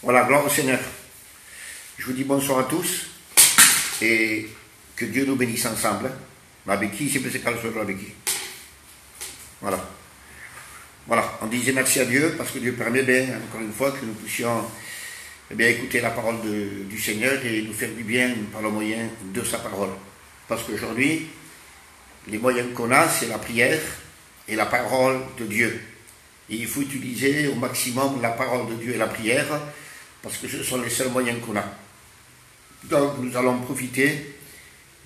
Voilà, gloire au Seigneur. Je vous dis bonsoir à tous et que Dieu nous bénisse ensemble. Avec qui, c'est avec qui. Voilà. Voilà, on disait merci à Dieu parce que Dieu permet bien, encore une fois, que nous puissions bien écouter la parole du Seigneur et nous faire du bien par le moyen de sa parole. Parce qu'aujourd'hui, les moyens qu'on a, c'est la prière et la parole de Dieu. Et il faut utiliser au maximum la parole de Dieu et la prière parce que ce sont les seuls moyens qu'on a. Donc nous allons profiter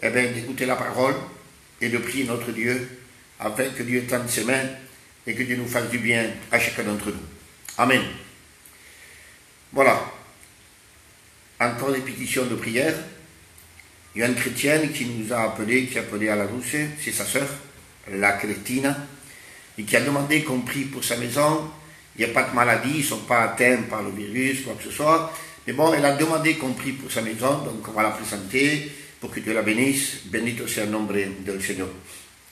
d'écouter la parole et de prier notre Dieu afin que Dieu tende ses mains et que Dieu nous fasse du bien à chacun d'entre nous. Amen. Voilà. Encore des pétitions de prière. Il y a une chrétienne qui nous a appelé, qui a appelé à la douce, c'est sa sœur, la Cristina, et qui a demandé qu'on prie pour sa maison. Il n'y a pas de maladie, ils ne sont pas atteints par le virus, quoi que ce soit. Mais bon, elle a demandé qu'on prie pour sa maison, donc on va la présenter pour que Dieu la bénisse. Bendito sea el nombre del Seigneur.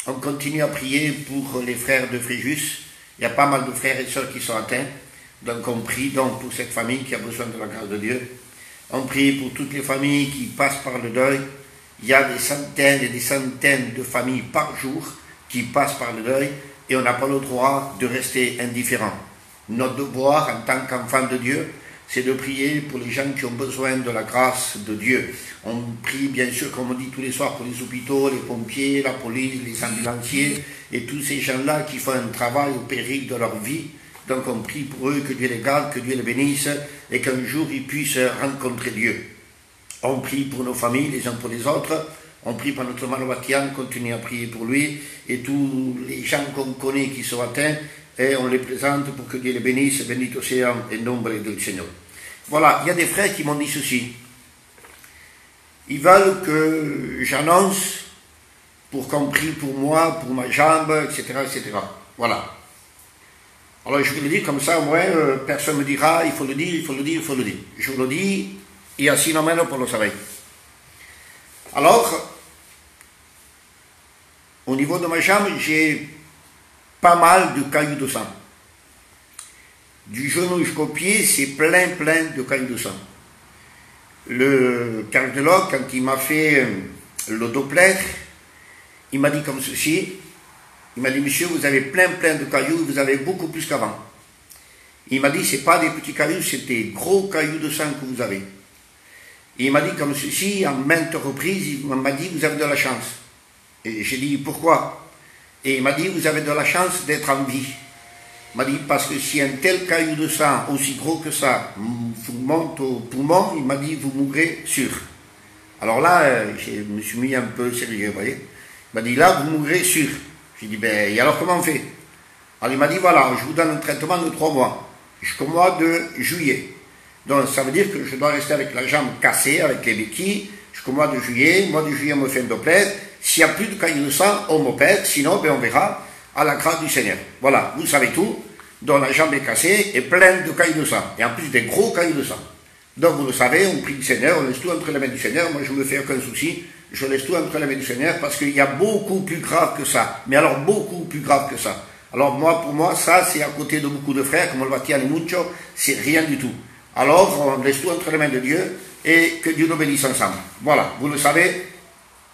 On continue à prier pour les frères de Fréjus. Il y a pas mal de frères et sœurs qui sont atteints. Donc on prie donc pour cette famille qui a besoin de la grâce de Dieu. On prie pour toutes les familles qui passent par le deuil. Il y a des centaines et des centaines de familles par jour qui passent par le deuil et on n'a pas le droit de rester indifférent. Notre devoir en tant qu'enfant de Dieu, c'est de prier pour les gens qui ont besoin de la grâce de Dieu. On prie bien sûr, comme on dit tous les soirs, pour les hôpitaux, les pompiers, la police, les ambulanciers et tous ces gens-là qui font un travail au péril de leur vie. Donc on prie pour eux, que Dieu les garde, que Dieu les bénisse et qu'un jour ils puissent rencontrer Dieu. On prie pour nos familles, les uns pour les autres. On prie pour notre Mano Vatican, continue à prier pour lui et tous les gens qu'on connaît qui sont atteints et on les présente pour que Dieu les bénisse. Bendito sea el nombre del Seigneur. Voilà, il y a des frères qui m'ont dit ceci. Ils veulent que j'annonce pour qu'on prie pour moi, pour ma jambe, etc., etc. Voilà. Alors je vous le dis comme ça, moi, personne ne me dira, il faut le dire, il faut le dire, il faut le dire. Je vous le dis, et ainsi non meno pour le savoir. Alors, au niveau de ma jambe, j'ai pas mal de cailloux de sang. Du genou jusqu'au pied, c'est plein de cailloux de sang. Le cardiologue, quand il m'a fait le Doppler, il m'a dit comme ceci, il m'a dit, monsieur, vous avez plein de cailloux, vous avez beaucoup plus qu'avant. Il m'a dit, c'est pas des petits cailloux, c'est des gros cailloux de sang que vous avez. Et il m'a dit comme ceci, en maintes reprises, il m'a dit, vous avez de la chance. Et j'ai dit, pourquoi? Et il m'a dit, vous avez de la chance d'être en vie. Il m'a dit, parce que si un tel caillou de sang, aussi gros que ça, vous monte au poumon, il m'a dit, vous mourrez sûr. Alors là, je me suis mis un peu sérieux, vous voyez. Il m'a dit, là, vous mourrez sûr. J'ai dit, ben, et alors comment on fait? Alors il m'a dit, voilà, je vous donne un traitement de 3 mois, jusqu'au mois de juillet. Donc ça veut dire que je dois rester avec la jambe cassée, avec les béquilles, jusqu'au mois de juillet. Mois de juillet, on me fait un Doppler. S'il n'y a plus de cailloux de sang, on m'opère. Sinon, ben, on verra à la grâce du Seigneur. Voilà, vous savez tout. Donc la jambe est cassée et pleine de cailloux de sang. Et en plus des gros cailloux de sang. Donc vous le savez, on prie le Seigneur, on laisse tout entre les mains du Seigneur. Moi, je ne me fais aucun souci. Je laisse tout entre les mains du Seigneur parce qu'il y a beaucoup plus grave que ça. Mais alors beaucoup plus grave que ça. Alors moi, pour moi, ça, c'est à côté de beaucoup de frères, comme le Vatican et Mucho, c'est rien du tout. Alors, on laisse tout entre les mains de Dieu et que Dieu nous bénisse ensemble. Voilà, vous le savez,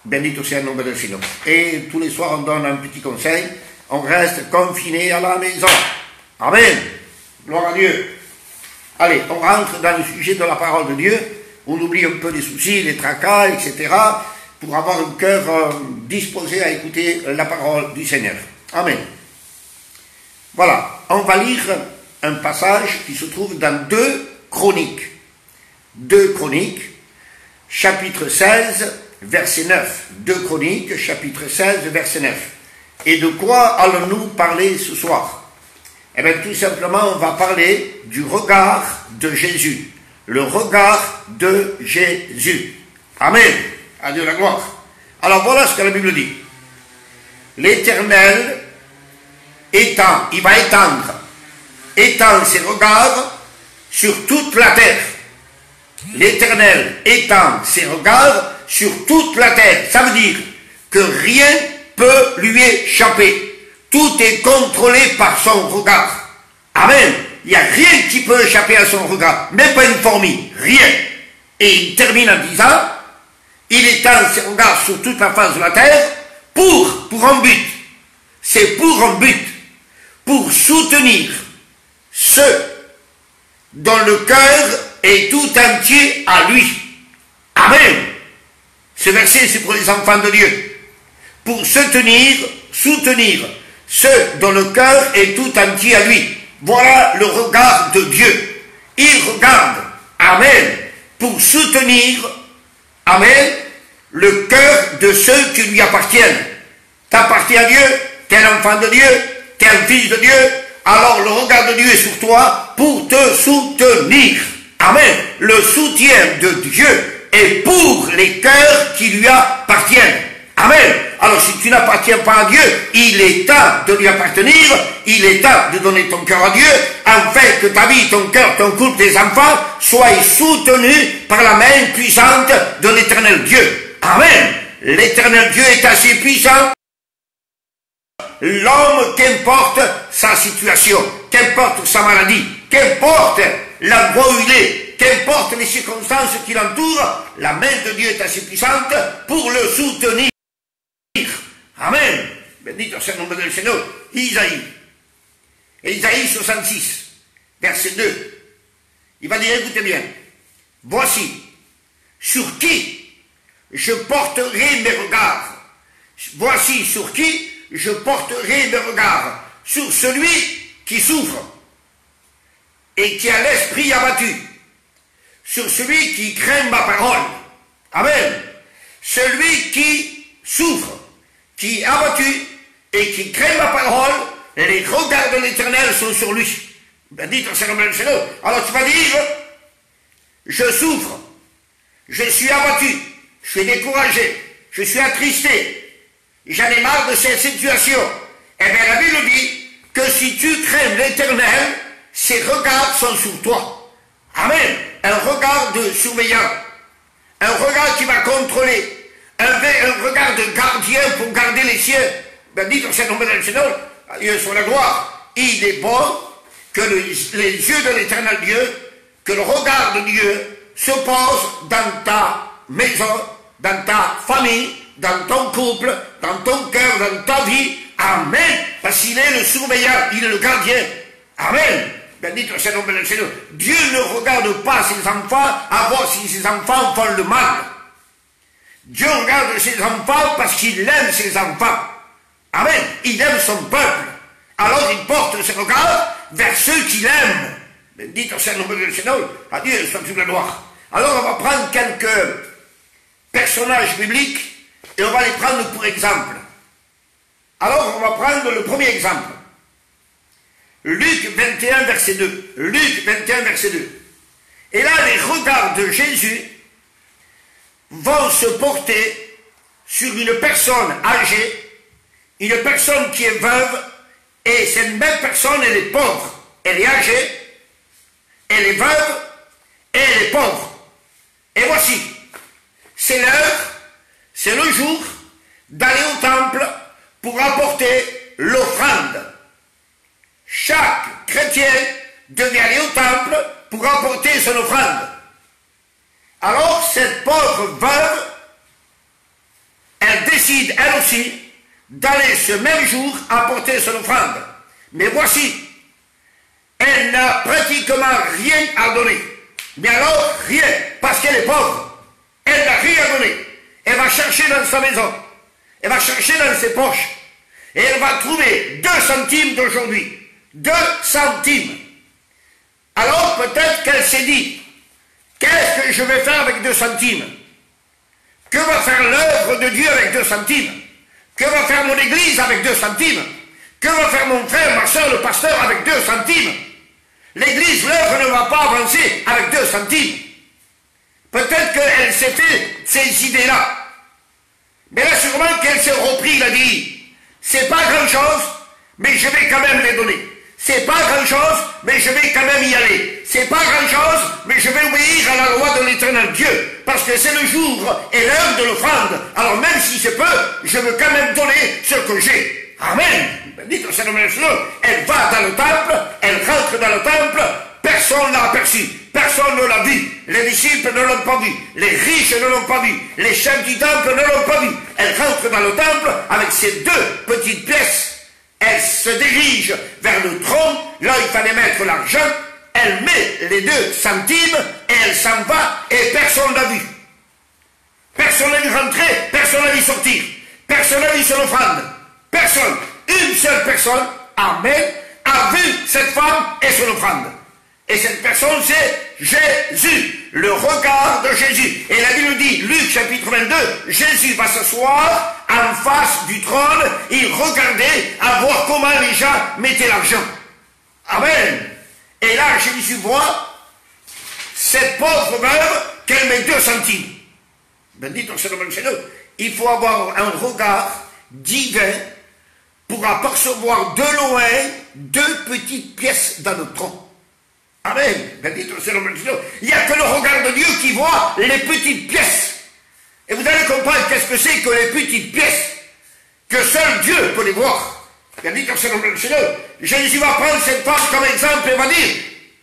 bendito sea el nombre del Seigneur. Et tous les soirs, on donne un petit conseil, on reste confiné à la maison. Amen. Gloire à Dieu. Allez, on rentre dans le sujet de la parole de Dieu, on oublie un peu les soucis, les tracas, etc., pour avoir un cœur disposé à écouter la parole du Seigneur. Amen. Voilà, on va lire un passage qui se trouve dans 2 Chroniques. 2 Chroniques, chapitre 16, verset 9. 2 Chroniques, chapitre 16, verset 9. Et de quoi allons-nous parler ce soir? Eh bien, tout simplement, on va parler du regard de Jésus. Le regard de Jésus. Amen. À Dieu la gloire. Alors voilà ce que la Bible dit. L'Éternel il va étendre ses regards sur toute la terre. L'Éternel étend ses regards sur toute la terre. Ça veut dire que rien peut lui échapper. Tout est contrôlé par son regard. Amen. Il n'y a rien qui peut échapper à son regard, même pas une fourmi, rien. Et il termine en disant, il étend ses regards sur toute la face de la terre pour un but. C'est pour un but, pour soutenir ceux dont le cœur est tout entier à lui. Amen. Ce verset, c'est pour les enfants de Dieu. Pour soutenir ceux dont le cœur est tout entier à lui. Voilà le regard de Dieu. Il regarde, amen, pour soutenir, amen, le cœur de ceux qui lui appartiennent. T'appartiens à Dieu, t'es un enfant de Dieu, t'es un fils de Dieu, alors le regard de Dieu est sur toi pour te soutenir. Amen. Le soutien de Dieu est pour les cœurs qui lui appartiennent. Amen. Alors si tu n'appartiens pas à Dieu, il est temps de lui appartenir, il est temps de donner ton cœur à Dieu, afin que ta vie, ton cœur, ton couple, tes enfants soient soutenus par la main puissante de l'éternel Dieu. Amen. L'éternel Dieu est assez puissant. L'homme, qu'importe sa situation, qu'importe sa maladie, qu'importe l'endroit où il est, qu'importe les circonstances qui l'entourent, la main de Dieu est assez puissante pour le soutenir. Amen. Bendito sea el nombre del Señor. Isaïe 66, verset 2. Il va dire, écoutez bien, voici sur qui je porterai mes regards. Voici sur qui je porterai mes regards. Sur celui qui souffre et qui a l'esprit abattu. Sur celui qui craint ma parole. Amen. Celui qui souffre, qui est abattu et qui craint ma parole, les regards de l'Éternel sont sur lui. Bendito sea el nombre del Señor. Alors tu vas dire, je souffre, je suis abattu, je suis découragé, je suis attristé, j'en ai marre de cette situation. Eh bien la Bible dit que si tu crains l'Éternel, ses regards sont sur toi. Amen. Un regard de surveillant, un regard qui va contrôler, un regard de gardien pour garder les siens. Bendito sea el nombre del Señor. Dieu soit la gloire. Il est bon que les yeux de l'éternel Dieu, que le regard de Dieu se pose dans ta maison, dans ta famille, dans ton couple, dans ton cœur, dans ta vie. Amen. Parce qu'il est le surveillant, il est le gardien. Amen. Bendito sea el nombre del Señor. Dieu ne regarde pas ses enfants à voir si ses enfants font le mal. Dieu regarde ses enfants parce qu'il aime ses enfants. Amen. Il aime son peuple. Alors il porte ses regards vers ceux qu'il aime. Bendito sea el nombre del Señor. À Dieu soit toute la gloire. Alors on va prendre quelques personnages bibliques et on va les prendre pour exemple. Alors on va prendre le premier exemple. Luc 21, verset 2. Luc 21, verset 2. Et là, les regards de Jésus vont se porter sur une personne âgée, une personne qui est veuve, et cette même personne, elle est pauvre. Elle est âgée, elle est veuve, et elle est pauvre. Et voici, c'est l'heure, c'est le jour d'aller au temple pour apporter l'offrande. Chaque chrétien devait aller au temple pour apporter son offrande. Alors cette pauvre veuve, elle décide elle aussi d'aller ce même jour apporter son offrande. Mais voici, elle n'a pratiquement rien à donner. Mais alors rien, parce qu'elle est pauvre. Elle n'a rien à donner. Elle va chercher dans sa maison, elle va chercher dans ses poches, et elle va trouver 2 centimes d'aujourd'hui. 2 centimes. Alors peut-être qu'elle s'est dit, qu'est-ce que je vais faire avec 2 centimes? Que va faire l'œuvre de Dieu avec 2 centimes? Que va faire mon église avec 2 centimes? Que va faire mon frère, ma soeur, le pasteur avec 2 centimes? L'église, l'œuvre ne va pas avancer avec 2 centimes. Peut-être qu'elle s'est fait ces idées-là. Mais là, sûrement qu'elle s'est repris, il a dit, c'est pas grand-chose, mais je vais quand même les donner. C'est pas grand-chose, mais je vais quand même y aller. C'est pas grand-chose, mais je vais obéir à la loi de l'éternel Dieu. Parce que c'est le jour et l'heure de l'offrande. Alors même si je peux, je veux quand même donner ce que j'ai. Amen. Bendito sea el nombre del Señor. Elle va dans le temple, elle rentre dans le temple, l'a vu. Les disciples ne l'ont pas vu. Les riches ne l'ont pas vu. Les chefs du temple ne l'ont pas vu. Elle rentre dans le temple avec ses deux petites pièces. Elle se dirige vers le trône. Là, il fallait mettre l'argent. Elle met les 2 centimes et elle s'en va et personne ne l'a vu. Personne n'a vu rentrer, personne n'a vu sortir. Personne n'a vu son offrande. Personne. Une seule personne, amen, a vu cette femme et son offrande. Et cette personne, c'est Jésus, le regard de Jésus. Et la Bible dit, Luc chapitre 22, Jésus va s'asseoir en face du trône, il regardait à voir comment les gens mettaient l'argent. Amen. Et là, Jésus voit cette pauvre veuve qu'elle met 2 centimes. Bendito sea le Seigneur. Il faut avoir un regard divin pour apercevoir de loin 2 petites pièces dans le tronc. Amen. Bendito sea le Seigneur. Il n'y a que le regard de Dieu qui voit les petites pièces. Et vous allez comprendre qu'est-ce que c'est que les petites pièces, que seul Dieu peut les voir. Bendito sea le Seigneur. Jésus va prendre cette femme comme exemple et va dire,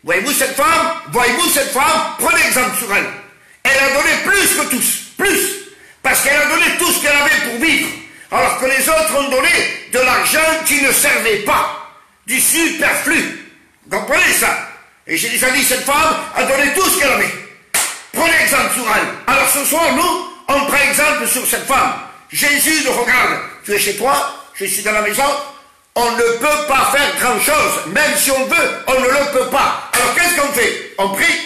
voyez-vous cette femme, prenez exemple sur elle. Elle a donné plus que tous. Plus, parce qu'elle a donné tout ce qu'elle avait pour vivre, alors que les autres ont donné de l'argent qui ne servait pas, du superflu. Vous comprenez ça? Et j'ai déjà dit, cette femme a donné tout ce qu'elle avait. Prenez exemple sur elle. Alors ce soir, nous, on prend exemple sur cette femme. Jésus nous regarde. Tu es chez toi, je suis dans la maison. On ne peut pas faire grand chose, même si on veut, on ne le peut pas. Alors qu'est-ce qu'on fait? On prie,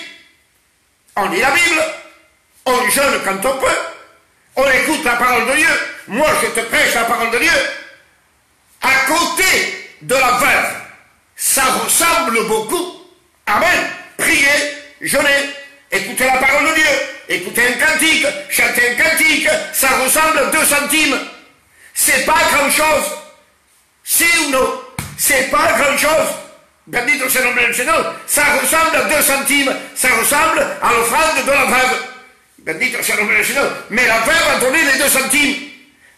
on lit la Bible, on jeûne quand on peut, on écoute la parole de Dieu. Moi, je te prêche la parole de Dieu. À côté de la veuve, ça ressemble beaucoup. Amen. Prier, jeûner, écouter la parole de Dieu, écouter un cantique, chanter un cantique, ça ressemble à 2 centimes. C'est pas grand-chose. Si ou non, c'est pas grand-chose. Bendito sea le nombre del Seigneur. Ça ressemble à 2 centimes. Ça ressemble à l'offrande de la veuve. Bendito sea le nombre del Seigneur. Mais la veuve a donné les 2 centimes.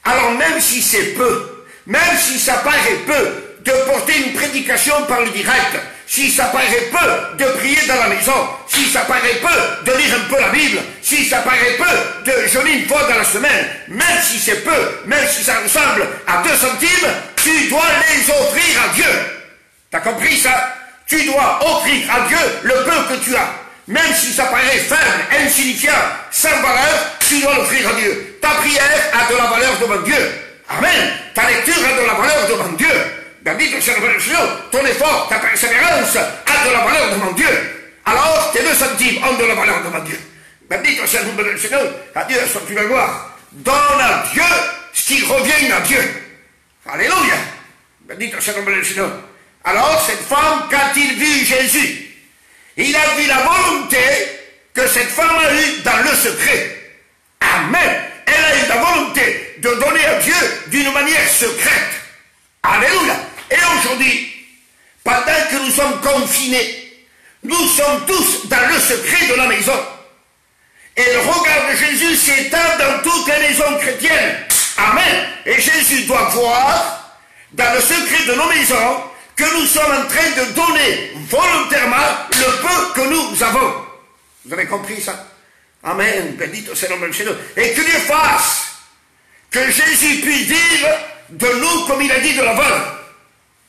Alors même si c'est peu, même si ça paraît peu, de porter une prédication par le direct, si ça paraît peu de prier dans la maison, si ça paraît peu de lire un peu la Bible, si ça paraît peu de jeûner une fois dans la semaine, même si c'est peu, même si ça ressemble à 2 centimes, tu dois les offrir à Dieu. T'as compris ça? Tu dois offrir à Dieu le peu que tu as. Même si ça paraît faible, insignifiant, sans valeur, tu dois l'offrir à Dieu. Ta prière a de la valeur devant Dieu. Amen. Ta lecture a de la valeur devant Dieu. Bendito sea le Seigneur. Ton effort, ta persévérance a de la valeur devant Dieu. Alors, tes 2 centimes ont de la valeur devant Dieu. Bendito sea le Seigneur. À Dieu soit toute la gloire. Donne à Dieu ce qui revient à Dieu. Alléluia. Bendito sea le Seigneur. Alors, cette femme, quand il vit Jésus, il a vu la volonté que cette femme a eue dans le secret. Amen. Elle a eu la volonté de donner à Dieu d'une manière secrète. Alléluia. Et aujourd'hui, pendant que nous sommes confinés, nous sommes tous dans le secret de la maison. Et le regard de Jésus s'étend dans toutes les maisons chrétiennes. Amen. Et Jésus doit voir dans le secret de nos maisons que nous sommes en train de donner volontairement le peu que nous avons. Vous avez compris ça? Amen. Bendito sea le nombre del Seigneur. Et que Dieu fasse que Jésus puisse dire de nous comme il a dit de la veuve.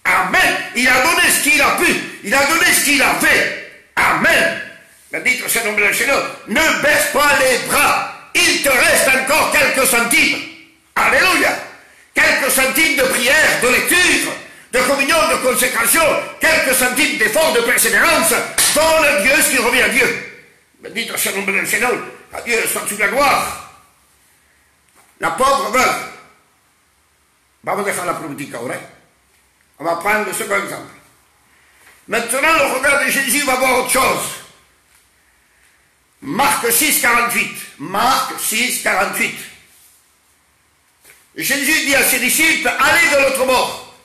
Amen. Il a donné ce qu'il a pu. Il a donné ce qu'il avait. Amen. Bendito sea le nombre del Seigneur. Ne baisse pas les bras. Il te reste encore quelques centimes. Alléluia. Quelques centimes de prière, de lecture, de communion, de consécration, quelques centimes d'effort, de persévérance. Donne à Dieu ce qui revient à Dieu. Bendito sea le nombre del Seigneur. À Dieu soit toute la gloire. La pauvre veuve. Vamos a dejar la politique ahora. On va prendre le second exemple. Maintenant, le regard de Jésus va voir autre chose. Marc 6, 48. Marc 6, 48. Jésus dit à ses disciples, allez de l'autre bord.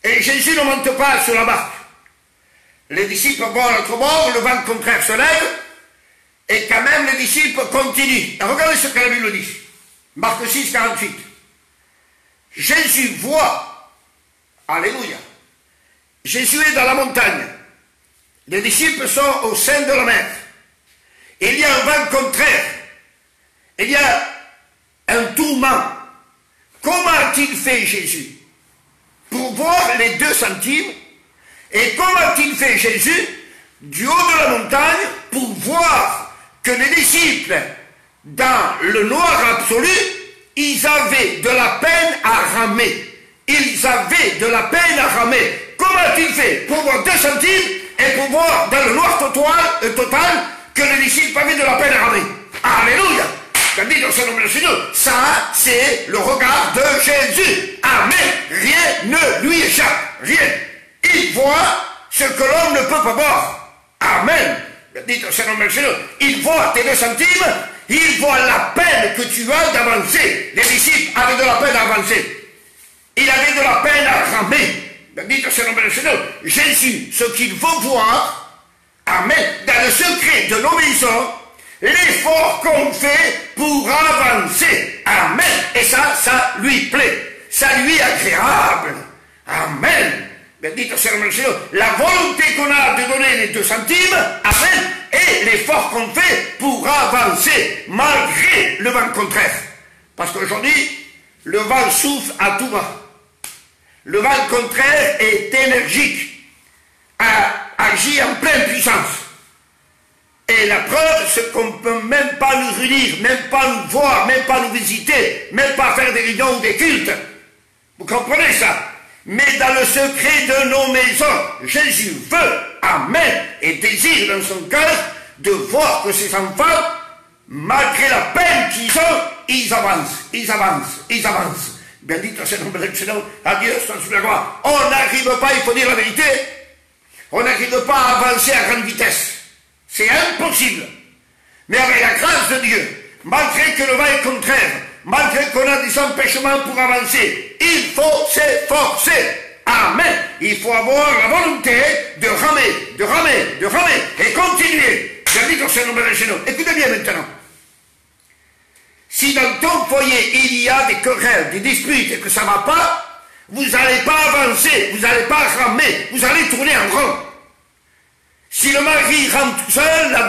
Et Jésus ne monte pas sur la barque. Les disciples vont à l'autre bord, le vent contraire se lève, et quand même les disciples continuent. Et regardez ce que la Bible dit. Marc 6, 48. Jésus voit, alléluia, Jésus est dans la montagne, Les disciples sont au sein de la mer. Il y a un vent contraire. Il y a un tourment. Comment a-t-il fait Jésus pour voir les 2 centimes? Et comment a-t-il fait Jésus du haut de la montagne pour voir que les disciples, dans le noir absolu, ils avaient de la peine à ramer. Ils avaient de la peine à ramer. Comment a-t-il fait pour voir 2 centimes et pour voir dans le noir total que les disciples avaient de la peine à ramer? Alléluia! Ça, c'est le regard de Jésus. Amen. Rien ne lui échappe. Rien. Il voit ce que l'homme ne peut pas voir. Amen. Il voit tes 2 centimes. Il voit la peine que tu as d'avancer. Les disciples avaient de la peine à avancer. Il avait de la peine à ramer. Jésus, ce qu'il faut voir, amen, dans le secret de l'obéissance, l'effort qu'on fait pour avancer. Amen. Et ça lui plaît. Ça lui est agréable. Amen. La volonté qu'on a de donner les 2 centimes, amen, et l'effort qu'on fait pour avancer malgré le vent contraire. Parce qu'aujourd'hui, le vent souffle à tout va. Le vent contraire est énergique, agit en pleine puissance. Et la preuve, c'est qu'on ne peut même pas nous réunir, même pas nous voir, même pas nous visiter, même pas faire des réunions ou des cultes. Vous comprenez ça? Mais dans le secret de nos maisons, Jésus veut, amen, et désire dans son cœur de voir que ses enfants, malgré la peine qu'ils ont, ils avancent, ils avancent, ils avancent. Bendito c'est le nom de Seigneur, à Dieu soit sous la gloire. On n'arrive pas, il faut dire la vérité, on n'arrive pas à avancer à grande vitesse. C'est impossible. Mais avec la grâce de Dieu, malgré que le vent est contraire, malgré qu'on a des empêchements pour avancer, il faut s'efforcer. Amen. Il faut avoir la volonté de ramer, de ramer, de ramer et continuer. Bendito c'est le nom de Seigneur. Écoutez bien maintenant. Si dans ton foyer il y a des querelles, des disputes et que ça ne va pas, vous n'allez pas avancer, vous n'allez pas ramer, vous allez tourner en rond. Si le mari rame tout seul, la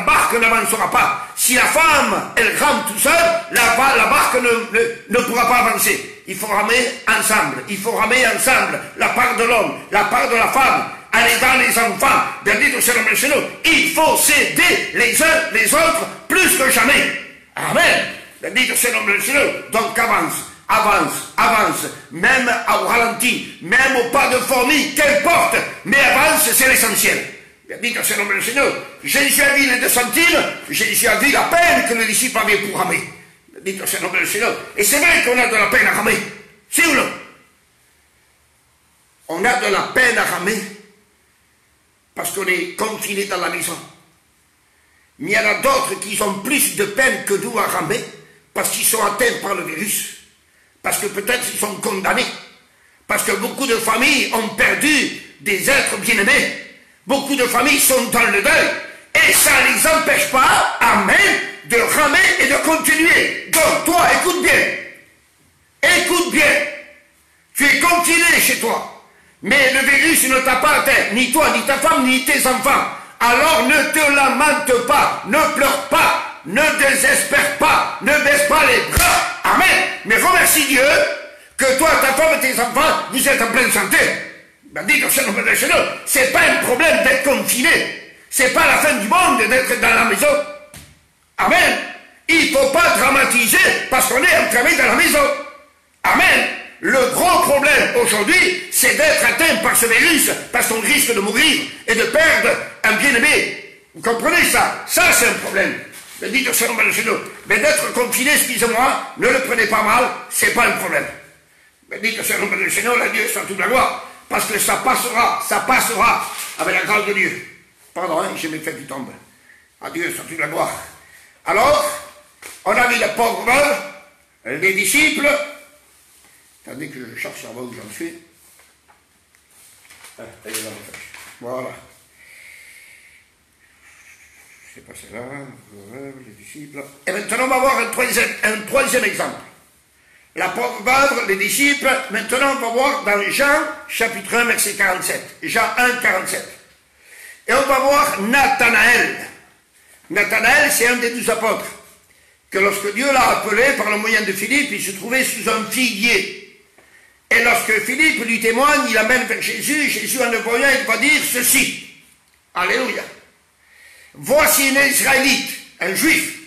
barque n'avancera pas. Si la femme, elle rame tout seul, la barque ne pourra pas avancer. Il faut ramer ensemble. Il faut ramer ensemble. La part de l'homme, la part de la femme, en aidant les enfants. Bendito c'est le nom de Seigneur. Il faut s'aider les uns les autres plus que jamais. Amen. Bendito c'est le nom de Seigneur. Donc avance, avance, avance. Même au ralenti, même au pas de fourmi, qu'importe. Mais avance, c'est l'essentiel. Bendito c'est le nom du Seigneur. Jésus a vu les 2 centimes, Jésus a vu la peine que les disciples avaient pour ramer. Bendito c'est le nom du Seigneur. Et c'est vrai qu'on a de la peine à ramer. C'est ou non? On a de la peine à ramer parce qu'on est confiné dans la maison. Mais il y en a d'autres qui ont plus de peine que nous à ramer parce qu'ils sont atteints par le virus. Parce que peut-être ils sont condamnés. Parce que beaucoup de familles ont perdu des êtres bien-aimés. Beaucoup de familles sont dans le deuil et ça ne les empêche pas, amen, de ramer et de continuer. Donc toi, écoute bien. Écoute bien. Tu es confiné chez toi. Mais le virus ne t'a pas atteint, ni toi, ni ta femme, ni tes enfants. Alors ne te lamente pas, ne pleure pas, ne désespère pas, ne baisse pas les bras. Amen. Mais remercie Dieu que toi, ta femme et tes enfants, vous êtes en pleine santé. C'est pas un problème d'être confiné. C'est pas la fin du monde d'être dans la maison. Amen. Il ne faut pas dramatiser parce qu'on est enfermé dans la maison. Amen. Le gros problème aujourd'hui, c'est d'être atteint par ce virus parce qu'on risque de mourir et de perdre un bien-aimé. Vous comprenez ça? Ça, c'est un problème. Mais dites au Seigneur, mais d'être confiné, excusez-moi, ne le prenez pas mal, c'est pas un problème. Mais dites au Seigneur, la Dieu soit toute la gloire. Parce que ça passera avec la grâce de Dieu. Pardon, hein, j'ai mes faits qui tombent. À Dieu soit toute la gloire. Alors, on a vu le pauvre veuve, les disciples. Attendez que je cherche là-bas où j'en suis. Ah, elle est là, en fait. Voilà. C'est pas celle-là, les disciples. Et maintenant, on va voir un troisième exemple. La pauvre veuve, les disciples, maintenant on va voir dans Jean chapitre 1 verset 47. Jean 1, 47. Et on va voir Nathanaël. Nathanaël, c'est un des 12 apôtres, que lorsque Dieu l'a appelé par le moyen de Philippe, il se trouvait sous un figuier. Et lorsque Philippe lui témoigne, il amène vers Jésus, Jésus en le voyant, il va dire ceci. Alléluia. Voici un Israélite, un juif,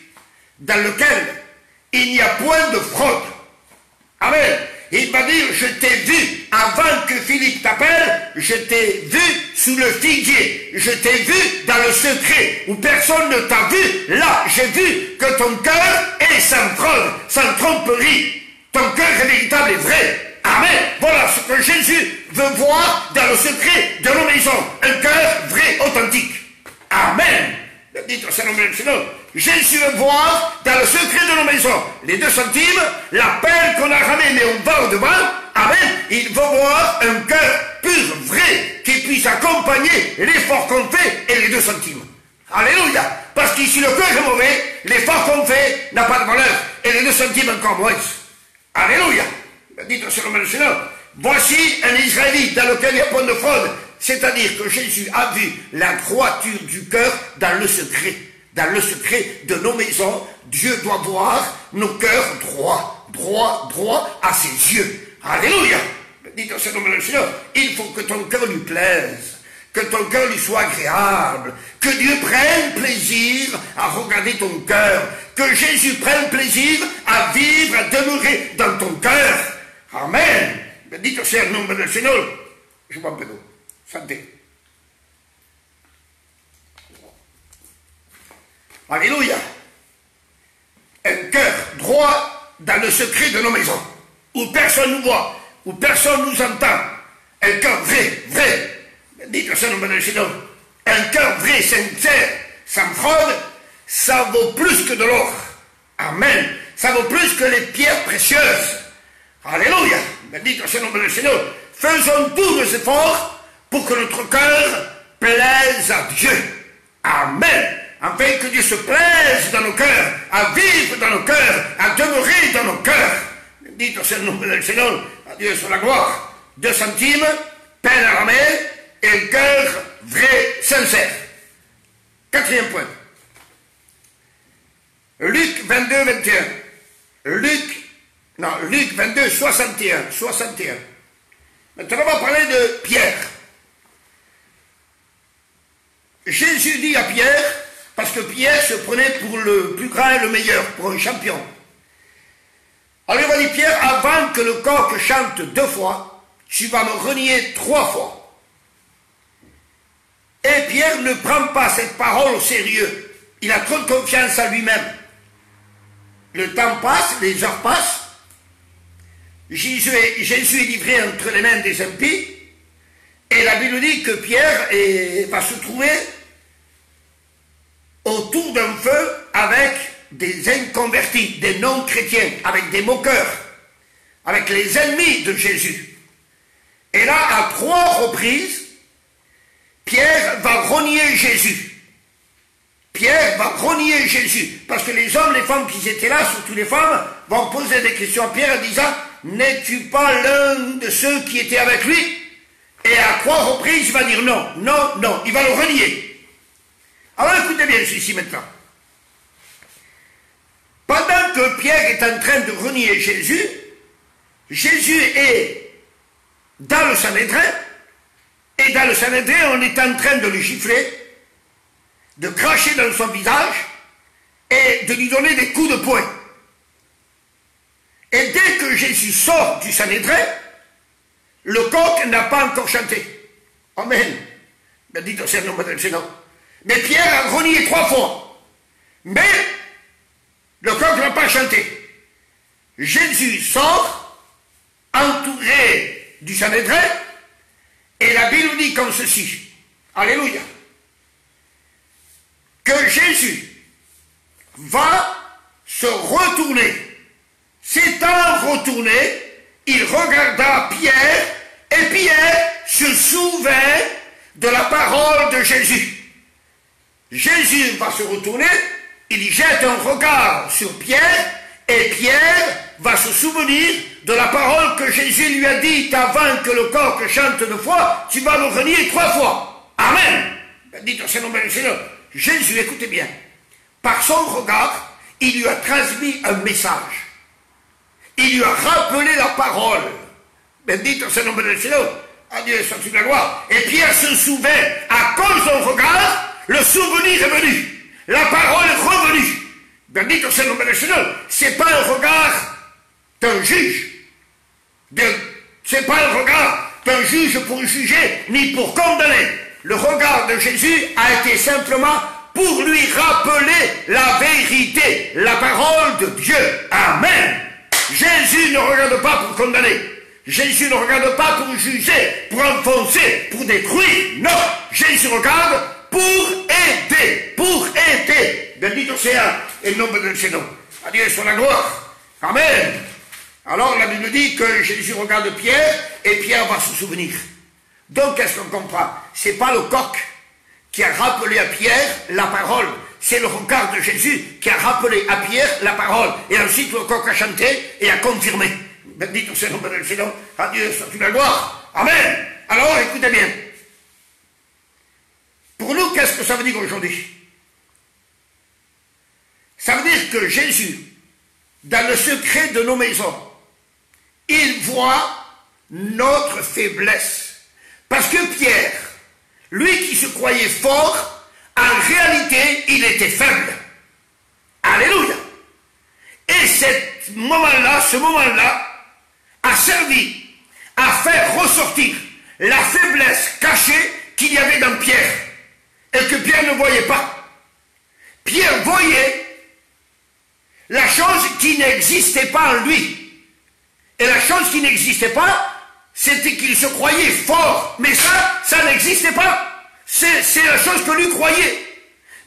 dans lequel il n'y a point de fraude. Amen. Il va dire, je t'ai vu avant que Philippe t'appelle, je t'ai vu sous le figuier, je t'ai vu dans le secret où personne ne t'a vu. Là, j'ai vu que ton cœur est sans fraude, sans tromperie. Ton cœur est véritable et vrai. Amen. Voilà ce que Jésus veut voir dans le secret de nos maisons. Un cœur vrai, authentique. Amen. Dites au Seigneur, Jésus veut voir dans le secret de nos maisons les 2 centimes, la peine qu'on a ramée, mais on va au-devant. Amen. Il veut voir un cœur pur, vrai, qui puisse accompagner l'effort qu'on fait et les 2 centimes. Alléluia. Parce qu'ici le cœur est mauvais, l'effort qu'on fait n'a pas de valeur, et les 2 centimes encore moins. Alléluia. Dites au Seigneur, voici un Israélite dans lequel il n'y a pas de fraude. C'est-à-dire que Jésus a vu la droiture du cœur dans le secret. Dans le secret de nos maisons, Dieu doit voir nos cœurs droits à ses yeux. Alléluia. Dites au Seigneur, il faut que ton cœur lui plaise, que ton cœur lui soit agréable, que Dieu prenne plaisir à regarder ton cœur, que Jésus prenne plaisir à vivre, à demeurer dans ton cœur. Amen. Dites au Seigneur, je bois un peu d'eau. Santé. Alléluia. Un cœur droit dans le secret de nos maisons, où personne nous voit, où personne nous entend. Un cœur vrai. Dites au Seigneur, un cœur vrai, sincère, sans fraude, ça vaut plus que de l'or. Amen. Ça vaut plus que les pierres précieuses. Alléluia. Dites au Seigneur, faisons tous nos efforts pour que notre cœur plaise à Dieu. Amen. Afin que Dieu se plaise dans nos cœurs, à vivre dans nos cœurs, à demeurer dans nos cœurs. Dites au Seigneur, à Dieu sur la gloire. 2 centimes, peine à ramer, et un cœur vrai, sincère. 4e point. Luc 22, 21. Luc 22, 61. Maintenant, on va parler de Pierre. Jésus dit à Pierre, parce que Pierre se prenait pour le plus grand et le meilleur, pour un champion. Alors il va dire, Pierre, avant que le coq chante 2 fois, tu vas me renier 3 fois. Et Pierre ne prend pas cette parole au sérieux. Il a trop de confiance en lui-même. Le temps passe, les heures passent. Jésus est livré entre les mains des impies. Et la Bible dit que Pierre va se trouver autour d'un feu avec des inconvertis, des non-chrétiens, avec des moqueurs, avec les ennemis de Jésus. Et là, à 3 reprises, Pierre va renier Jésus. Pierre va renier Jésus. Parce que les hommes, les femmes qui étaient là, surtout les femmes, vont poser des questions à Pierre en disant, n'es-tu pas l'un de ceux qui étaient avec lui? Et à 3 reprises, il va dire non, il va le renier. Alors écoutez bien ceci maintenant. Pendant que Pierre est en train de renier Jésus, Jésus est dans le Sanhédrin, et dans le Sanhédrin, on est en train de le gifler, de cracher dans son visage, et de lui donner des coups de poing. Et dès que Jésus sort du Sanhédrin, le coq n'a pas encore chanté. Amen. Ben dites au Seigneur, mais Pierre a renié 3 fois. Mais le coq n'a pas chanté. Jésus sort, entouré du Sanhédrin, et la Bible dit comme ceci. Alléluia. Que Jésus va se retourner. S'étant retourné, il regarda Pierre, et Pierre se souvint de la parole de Jésus. Jésus va se retourner, il y jette un regard sur Pierre, et Pierre va se souvenir de la parole que Jésus lui a dite avant que le coq chante 2 fois, tu vas le renier 3 fois. Amen. Dites au Seigneur, Jésus, écoutez bien, par son regard, il lui a transmis un message. Il lui a rappelé la parole. Bendito sea el nombre del Señor. À Dieu soit toute la gloire. Et Pierre se souvint, à cause de son regard, le souvenir est venu. La parole est revenue. Bendito sea el nombre del Señor. C'est pas un regard d'un juge. C'est pas un regard d'un juge pour juger, ni pour condamner. Le regard de Jésus a été simplement pour lui rappeler la vérité, la parole de Dieu. Amen. Jésus ne regarde pas pour condamner. Jésus ne regarde pas pour juger, pour enfoncer, pour détruire. Non, Jésus regarde pour aider, pour aider. Bendito sea el nombre del Señor. À Dieu soit la gloire. Amen. Alors la Bible dit que Jésus regarde Pierre et Pierre va se souvenir. Donc qu'est-ce qu'on comprend? C'est pas le coq qui a rappelé à Pierre la parole. C'est le regard de Jésus qui a rappelé à Pierre la parole. Et ensuite le coq a chanté et a confirmé. Bendito sea el nombre del Señor. À Dieu soit toute la gloire. Amen. Alors écoutez bien. Pour nous, qu'est-ce que ça veut dire aujourd'hui? Ça veut dire que Jésus, dans le secret de nos maisons, il voit notre faiblesse. Parce que Pierre, lui qui se croyait fort, en réalité, il était faible. Alléluia. Et ce moment-là, a servi à faire ressortir la faiblesse cachée qu'il y avait dans Pierre et que Pierre ne voyait pas. Pierre voyait la chose qui n'existait pas en lui. Et la chose qui n'existait pas, c'était qu'il se croyait fort. Mais ça n'existait pas. C'est la chose que lui croyait.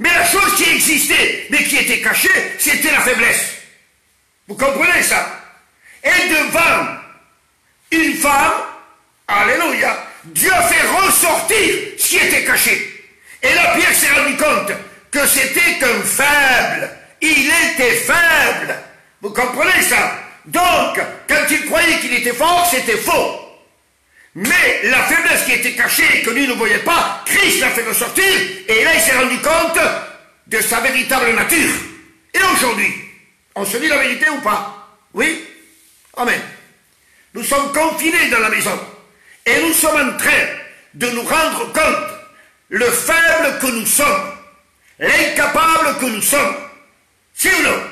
Mais la chose qui existait, mais qui était cachée, c'était la faiblesse. Vous comprenez ça? Et devant une femme, alléluia, Dieu a fait ressortir ce qui était caché. Et là, Pierre s'est rendu compte que c'était qu'un faible. Il était faible. Vous comprenez ça? Donc, quand il croyait qu'il était fort, c'était faux. Mais la faiblesse qui était cachée et que lui ne voyait pas, Christ l'a fait ressortir. Et là, il s'est rendu compte de sa véritable nature. Et aujourd'hui, on se dit la vérité ou pas? Oui? Amen. Nous sommes confinés dans la maison. Et nous sommes en train de nous rendre compte le faible que nous sommes. L'incapable que nous sommes. C'est ou non?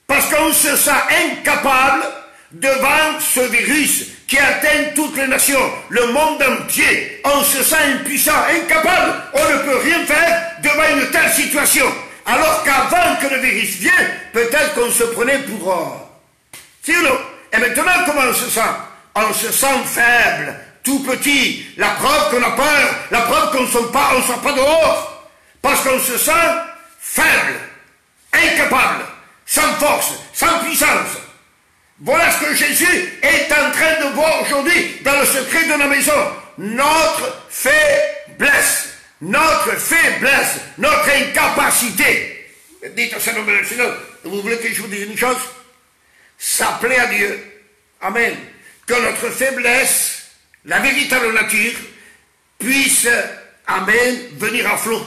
Parce qu'on se sent incapable devant ce virus qui atteint toutes les nations, le monde entier. On se sent impuissant, incapable. On ne peut rien faire devant une telle situation. Alors qu'avant que le virus vienne, peut-être qu'on se prenait pour... C'est ou non? Et maintenant, comment on se sent? On se sent faible, tout petit. La preuve qu'on a peur, la preuve qu'on ne sort pas dehors. Parce qu'on se sent faible, incapable, sans force, sans puissance. Voilà ce que Jésus est en train de voir aujourd'hui dans le secret de la maison. Notre faiblesse, notre incapacité. Dites au Seigneur, vous voulez que je vous dise une chose? Ça plaît à Dieu. Amen. Que notre faiblesse, la véritable nature, puisse, amen, venir à flot,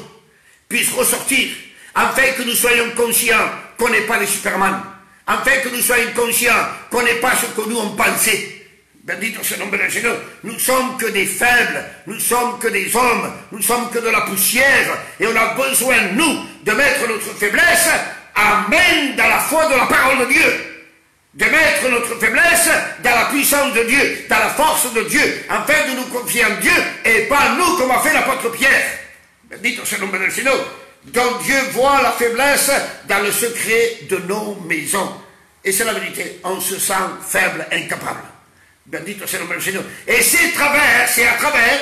puisse ressortir, afin que nous soyons conscients qu'on n'est pas les Superman, afin que nous soyons conscients qu'on n'est pas ce que nous on pensait. Bendito sea el nombre del Seigneur. Nous sommes que des faibles, nous sommes que des hommes, nous sommes que de la poussière, et on a besoin, nous, de mettre notre faiblesse, amen, dans la foi de la parole de Dieu. De mettre notre faiblesse dans la puissance de Dieu, dans la force de Dieu, afin de nous confier en Dieu, et pas nous comme a fait l'apôtre Pierre. Bendito sea el nombre del Seigneur. Donc Dieu voit la faiblesse dans le secret de nos maisons. Et c'est la vérité, on se sent faible, incapable. Bendito sea el nombre del Seigneur. Et c'est à travers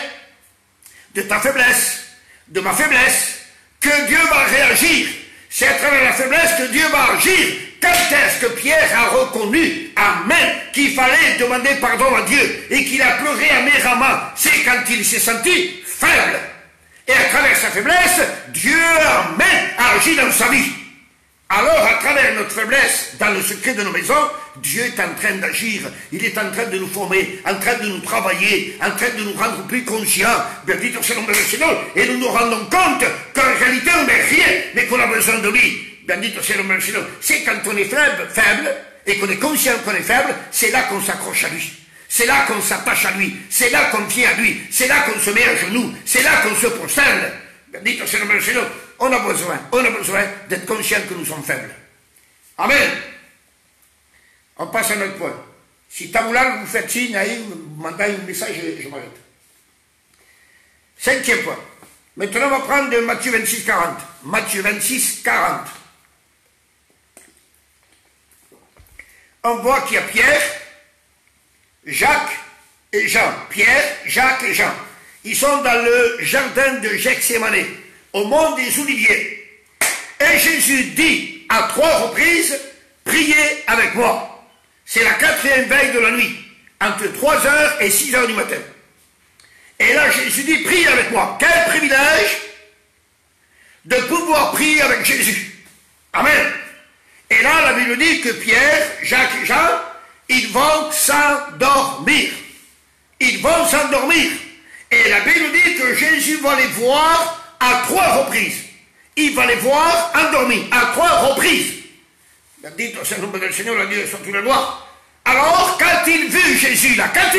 de ta faiblesse, de ma faiblesse, que Dieu va réagir. C'est à travers la faiblesse que Dieu va agir. Quand est-ce que Pierre a reconnu, amen, qu'il fallait demander pardon à Dieu et qu'il a pleuré amèrement? C'est quand il s'est senti faible. Et à travers sa faiblesse, Dieu, amen, a agi dans sa vie. Alors, à travers notre faiblesse, dans le secret de nos maisons, Dieu est en train d'agir. Il est en train de nous former, en train de nous travailler, en train de nous rendre plus conscients. Bendito c'est le nom du Seigneur. Et nous nous rendons compte qu'en réalité, on n'est rien, mais qu'on a besoin de lui. Bendito c'est le nom du Seigneur. C'est quand on est faible, et qu'on est conscient qu'on est faible, c'est là qu'on s'accroche à lui. C'est là qu'on s'attache à lui. C'est là qu'on tient à lui. C'est là qu'on se met à genoux. C'est là qu'on se prosterne. Bendito c'est le nom du Seigneur. On a besoin d'être conscient que nous sommes faibles. Amen. On passe à notre point. Si Tamoulal vous faites signe, vous mandez un message et je m'arrête. 5e point. Maintenant, on va prendre Matthieu 26, 40. Matthieu 26, 40. On voit qu'il y a Pierre, Jacques et Jean. Pierre, Jacques et Jean. Ils sont dans le jardin de Gethsémani, au mont des Oliviers. Et Jésus dit à 3 reprises, priez avec moi. C'est la 4e veille de la nuit, entre 3h et 6h du matin. Et là, Jésus dit, priez avec moi. Quel privilège de pouvoir prier avec Jésus. Amen. Et là, la Bible dit que Pierre, Jacques et Jean, ils vont s'endormir. Ils vont s'endormir. Et la Bible dit que Jésus va les voir à 3 reprises. Il va les voir endormis à 3 reprises. Bendito c'est le nom du Seigneur, la Dieu sur tous les lois. Alors, quand il vit Jésus, là, quand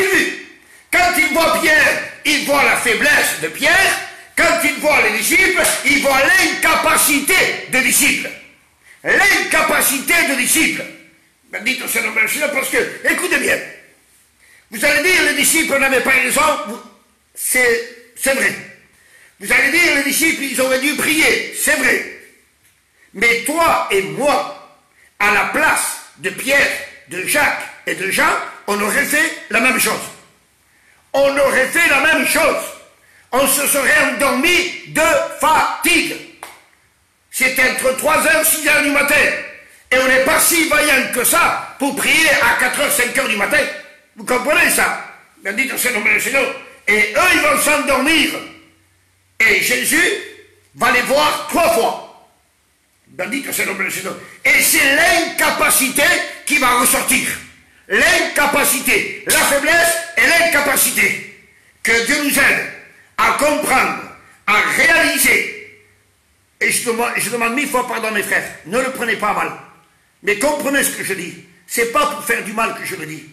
il voit Pierre, il voit la faiblesse de Pierre. Quand il voit les disciples, il voit l'incapacité des disciples. L'incapacité des disciples. Bendito c'est le nom du Seigneur, parce que, écoutez bien, vous allez dire, les disciples n'avaient pas raison, c'est vrai. Vous allez dire, les disciples, ils auraient dû prier, c'est vrai. Mais toi et moi, à la place de Pierre, de Jacques et de Jean, on aurait fait la même chose. On aurait fait la même chose. On se serait endormi de fatigue. C'était entre 3h et 6h du matin. Et on n'est pas si vaillant que ça pour prier à 4h, 5h du matin. Vous comprenez ça? Bendito c'est le nom du Seigneur. Et eux, ils vont s'endormir. Et Jésus va les voir 3 fois. Bendito c'est le nom du Seigneur. Et c'est l'incapacité qui va ressortir. L'incapacité, la faiblesse et l'incapacité. Que Dieu nous aide à comprendre, à réaliser. Et je demande 1000 fois pardon mes frères, ne le prenez pas mal. Mais comprenez ce que je dis. C'est pas pour faire du mal que je le dis.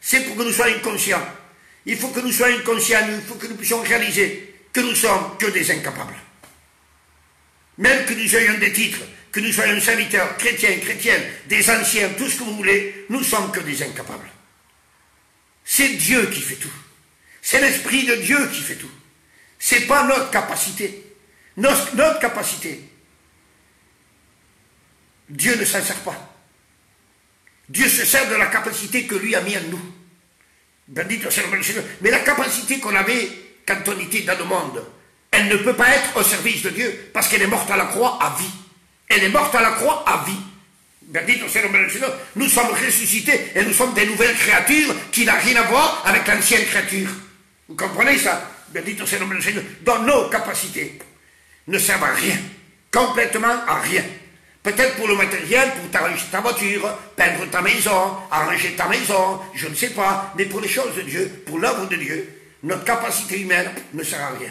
C'est pour que nous soyons conscients. Il faut que nous soyons conscients, il faut que nous puissions réaliser que nous sommes que des incapables. Même que nous ayons des titres, que nous soyons serviteurs, chrétiens, chrétiennes, des anciens, tout ce que vous voulez, nous sommes que des incapables. C'est Dieu qui fait tout. C'est l'Esprit de Dieu qui fait tout. C'est pas notre capacité. Notre capacité. Dieu ne s'en sert pas. Dieu se sert de la capacité que lui a mis en nous. Bendito c'est le nom du Seigneur. Mais la capacité qu'on avait quand on était dans le monde, elle ne peut pas être au service de Dieu parce qu'elle est morte à la croix à vie. Elle est morte à la croix à vie. Bendito c'est le nom du Seigneur. Nous sommes ressuscités et nous sommes des nouvelles créatures qui n'ont rien à voir avec l'ancienne créature. Vous comprenez ça? Bendito c'est le nom du Seigneur. Donc nos capacités ne servent à rien. Complètement à rien. Peut-être pour le matériel, pour t'arranger ta voiture, peindre ta maison, arranger ta maison, je ne sais pas, mais pour les choses de Dieu, pour l'œuvre de Dieu, notre capacité humaine ne sert à rien.